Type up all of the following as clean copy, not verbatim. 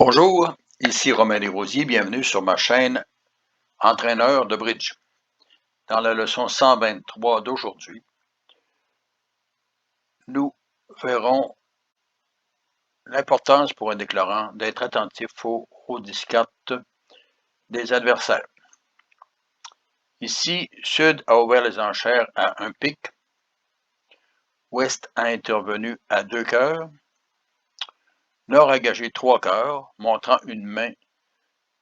Bonjour, ici Romain Desrosiers, bienvenue sur ma chaîne Entraîneur de bridge. Dans la leçon 123 d'aujourd'hui, nous verrons l'importance pour un déclarant d'être attentif aux discartes des adversaires. Ici, Sud a ouvert les enchères à un pic, Ouest a intervenu à 2 cœurs, Nord a gagé 3 cœurs, montrant une main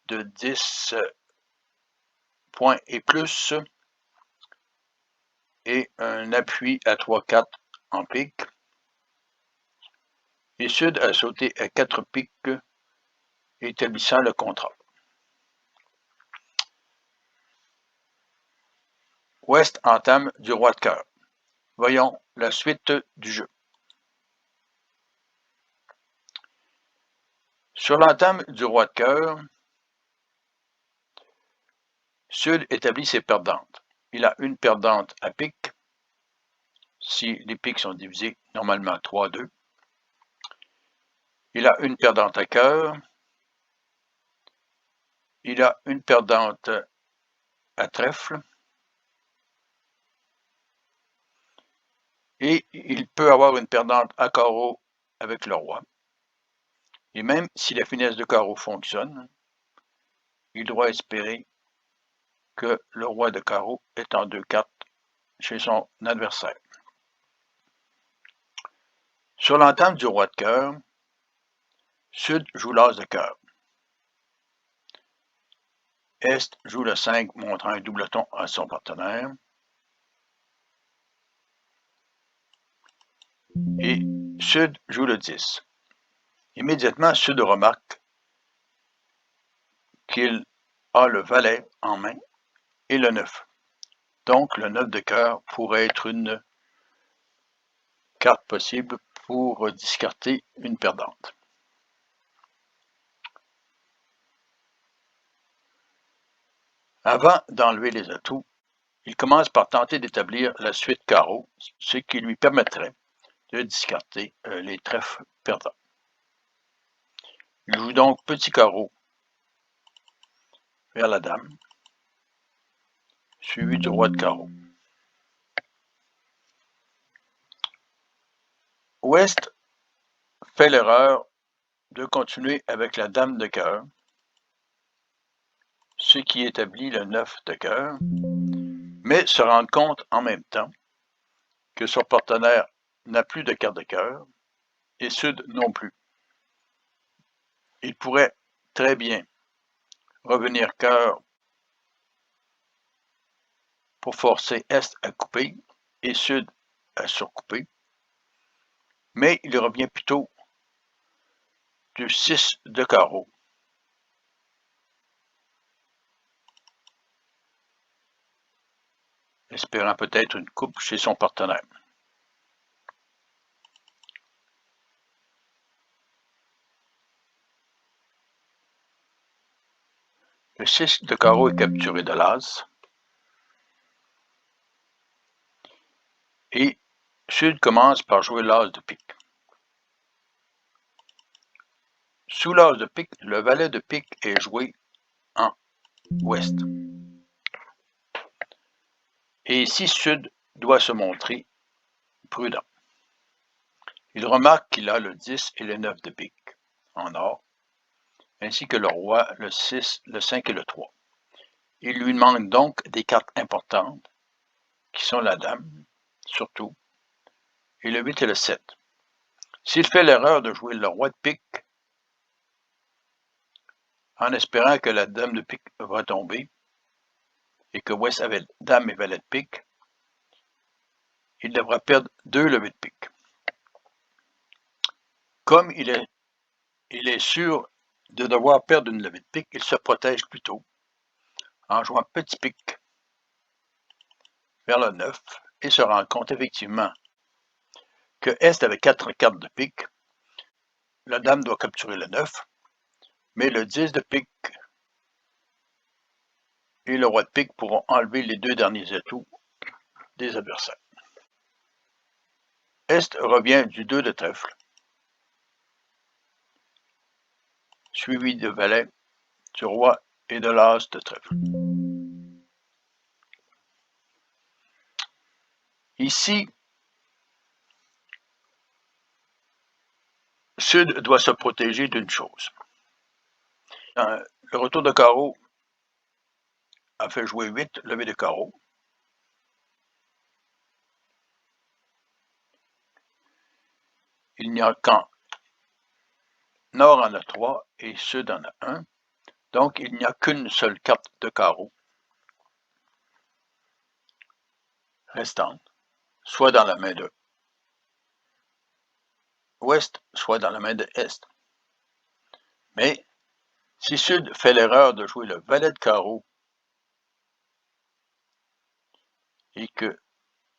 de 10 points et plus, et un appui à 3-4 en pique. Et Sud a sauté à 4 piques, établissant le contrat. Ouest entame du roi de cœur. Voyons la suite du jeu. Sur l'entame du roi de cœur, Sud établit ses perdantes. Il a une perdante à pique, si les piques sont divisés normalement 3-2. Il a une perdante à cœur. Il a une perdante à trèfle. Et il peut avoir une perdante à carreau avec le roi. Et même si la finesse de carreau fonctionne, il doit espérer que le roi de carreau est en 2-4 chez son adversaire. Sur l'entame du roi de cœur, Sud joue l'as de cœur. Est joue le 5, montrant un doubleton à son partenaire. Et Sud joue le 10. Immédiatement, Sud remarque qu'il a le valet en main et le 9. Donc, le 9 de cœur pourrait être une carte possible pour discarter une perdante. Avant d'enlever les atouts, il commence par tenter d'établir la suite carreau, ce qui lui permettrait de discarter les trèfles perdants. Il joue donc petit carreau vers la dame, suivi du roi de carreau. Ouest fait l'erreur de continuer avec la dame de cœur, ce qui établit le 9 de cœur, mais se rend compte en même temps que son partenaire n'a plus de carte de cœur et Sud non plus. Il pourrait très bien revenir cœur pour forcer Est à couper et Sud à surcouper, mais il revient plutôt du 6 de carreau. Espérant peut-être une coupe chez son partenaire. Le 6 de carreau est capturé de l'as. Et Sud commence par jouer l'as de pique. Sous l'as de pique, le valet de pique est joué en ouest. Et ici, Sud doit se montrer prudent. Il remarque qu'il a le 10 et le 9 de pique en or, ainsi que le roi, le 6, le 5 et le 3. Il lui manque donc des cartes importantes, qui sont la dame, surtout, et le 8 et le 7. S'il fait l'erreur de jouer le roi de pique, en espérant que la dame de pique va tomber, et que Ouest avait dame et valet de pique, il devra perdre 2 levées de pique. Comme il est sûr de devoir perdre une levée de pique, il se protège plutôt en jouant petit pique vers le 9 et se rend compte effectivement que Est avait 4 cartes de pique. La dame doit capturer le 9, mais le 10 de pique et le roi de pique pourront enlever les 2 derniers atouts des adversaires. Est revient du 2 de trèfle. suivi de valet, du roi et de l'as de trèfle. Ici, Sud doit se protéger d'une chose. Le retour de carreau a fait jouer 8, levée de carreau. Il n'y a qu'un Nord en a 3 et Sud en a 1. Donc, il n'y a qu'une seule carte de carreau restante, soit dans la main de Ouest, soit dans la main de Est. Mais, si Sud fait l'erreur de jouer le valet de carreau et que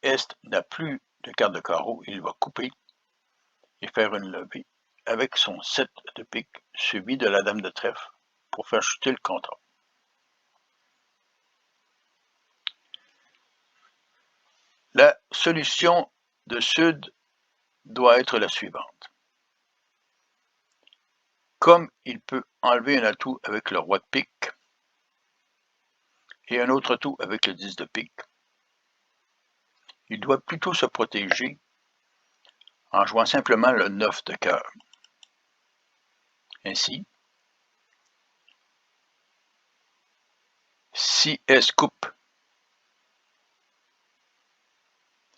Est n'a plus de carte de carreau, il va couper et faire une levée avec son 7 de pique suivi de la dame de trèfle pour faire chuter le contrat. La solution de Sud doit être la suivante. Comme il peut enlever un atout avec le roi de pique et un autre atout avec le 10 de pique, il doit plutôt se protéger en jouant simplement le 9 de cœur. Ainsi, si S coupe,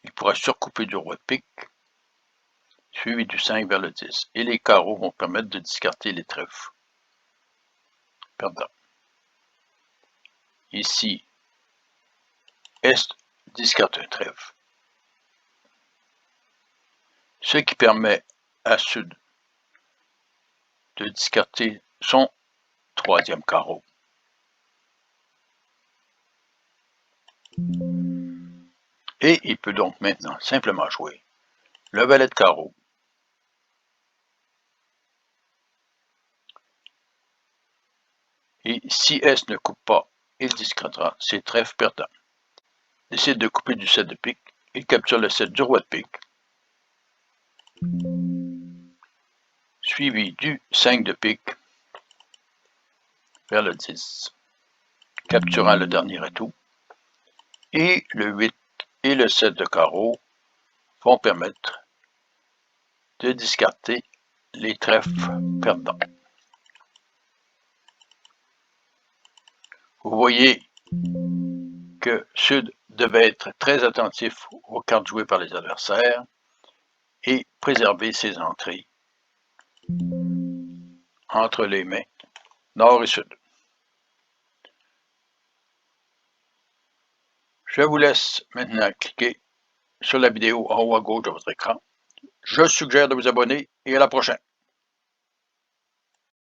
il pourra surcouper du roi de pique, suivi du 5 vers le 10, et les carreaux vont permettre de discarter les trèfles perdants. Ici, Est discarte un trèfle, ce qui permet à Sud de discarter son troisième carreau. Et il peut donc maintenant simplement jouer le valet de carreau, et si S ne coupe pas, il discrétera ses trèfles perdants. Il décide de couper du 7 de pique, il capture le 7 du roi de pique, suivi du 5 de pique vers le 10, capturant le dernier atout, et le 8 et le 7 de carreau vont permettre de discarter les trèfles perdants. Vous voyez que Sud devait être très attentif aux cartes jouées par les adversaires et préserver ses entrées entre les mains Nord et Sud. Je vous laisse maintenant cliquer sur la vidéo en haut à gauche de votre écran. Je suggère de vous abonner et à la prochaine.